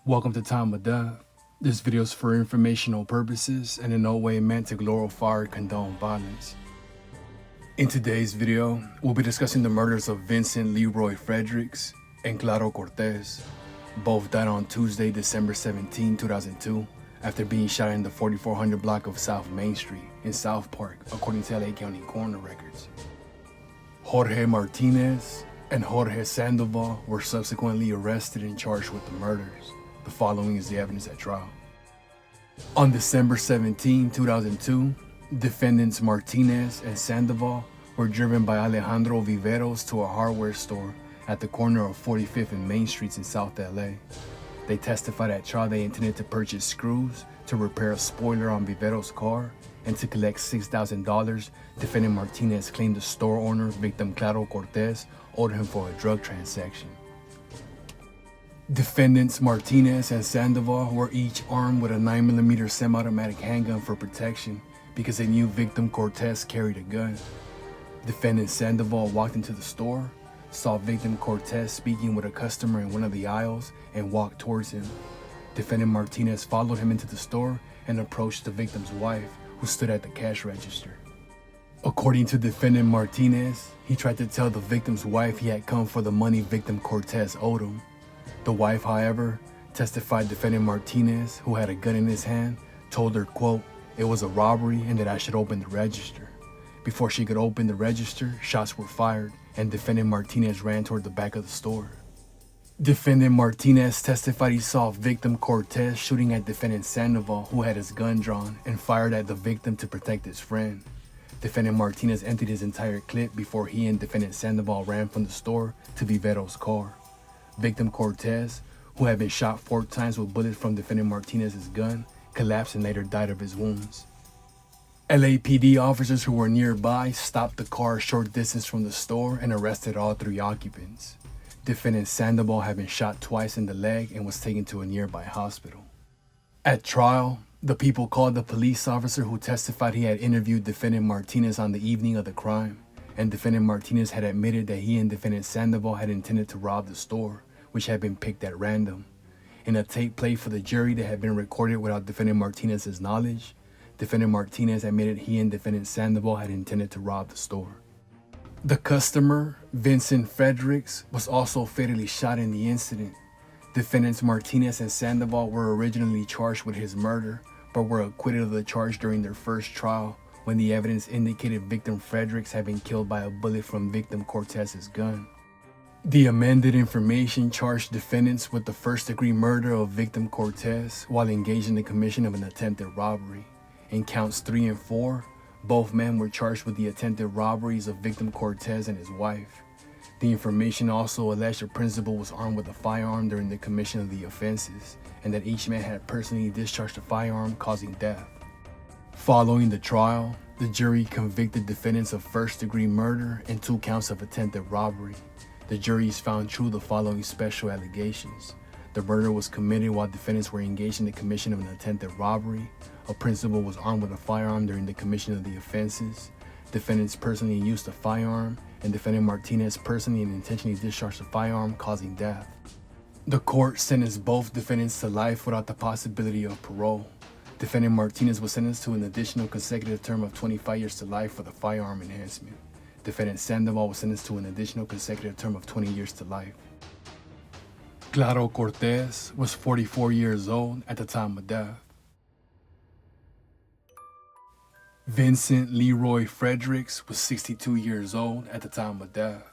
Welcome to Time of Death. This video is for informational purposes and in no way meant to glorify or condone violence. In today's video, we'll be discussing the murders of Vincent Leroy Fredericks and Claro Cortez. Both died on Tuesday, December 17, 2002, after being shot in the 4400 block of South Main Street in South Park, according to LA County coroner records. Jorge Martinez and Jorge Sandoval were subsequently arrested and charged with the murders. The following is the evidence at trial. On December 17, 2002, defendants Martinez and Sandoval were driven by Alejandro Viveros to a hardware store at the corner of 45th and Main Streets in South LA. They testified at trial they intended to purchase screws to repair a spoiler on Viveros' car and to collect $6,000. Defendant Martinez claimed the store owner, victim Claro Cortez, owed him for a drug transaction. Defendants Martinez and Sandoval were each armed with a 9mm semi-automatic handgun for protection because they knew victim Cortez carried a gun. Defendant Sandoval walked into the store, saw victim Cortez speaking with a customer in one of the aisles, and walked towards him. Defendant Martinez followed him into the store and approached the victim's wife, who stood at the cash register. According to defendant Martinez, he tried to tell the victim's wife he had come for the money victim Cortez owed him. The wife, however, testified defendant Martinez, who had a gun in his hand, told her, quote, "It was a robbery and that I should open the register." Before she could open the register, shots were fired and defendant Martinez ran toward the back of the store. Defendant Martinez testified he saw victim Cortez shooting at defendant Sandoval, who had his gun drawn, and fired at the victim to protect his friend. Defendant Martinez emptied his entire clip before he and defendant Sandoval ran from the store to Viveros' car. Victim Cortez, who had been shot 4 times with bullets from defendant Martinez's gun, collapsed and later died of his wounds. LAPD officers who were nearby stopped the car a short distance from the store and arrested all 3 occupants. Defendant Sandoval had been shot twice in the leg and was taken to a nearby hospital. At trial, the people called the police officer who testified he had interviewed defendant Martinez on the evening of the crime, and defendant Martinez had admitted that he and defendant Sandoval had intended to rob the store, which had been picked at random. In a tape played for the jury that had been recorded without defendant Martinez's knowledge, defendant Martinez admitted he and defendant Sandoval had intended to rob the store. The customer, Vincent Fredericks, was also fatally shot in the incident. Defendants Martinez and Sandoval were originally charged with his murder, but were acquitted of the charge during their first trial when the evidence indicated victim Fredericks had been killed by a bullet from victim Cortez's gun. The amended information charged defendants with the first-degree murder of victim Cortez while engaged in the commission of an attempted robbery. In counts 3 and 4, both men were charged with the attempted robberies of victim Cortez and his wife. The information also alleged the principal was armed with a firearm during the commission of the offenses, and that each man had personally discharged the firearm, causing death. Following the trial, the jury convicted defendants of first-degree murder and 2 counts of attempted robbery. The juries found true the following special allegations. The murder was committed while defendants were engaged in the commission of an attempted robbery. A principal was armed with a firearm during the commission of the offenses. Defendants personally used the firearm, and defendant Martinez personally and intentionally discharged the firearm, causing death. The court sentenced both defendants to life without the possibility of parole. Defendant Martinez was sentenced to an additional consecutive term of 25 years to life for the firearm enhancement. Defendant Sandoval was sentenced to an additional consecutive term of 20 years to life. Claro Cortez was 44 years old at the time of death. Vincent Leroy Fredericks was 62 years old at the time of death.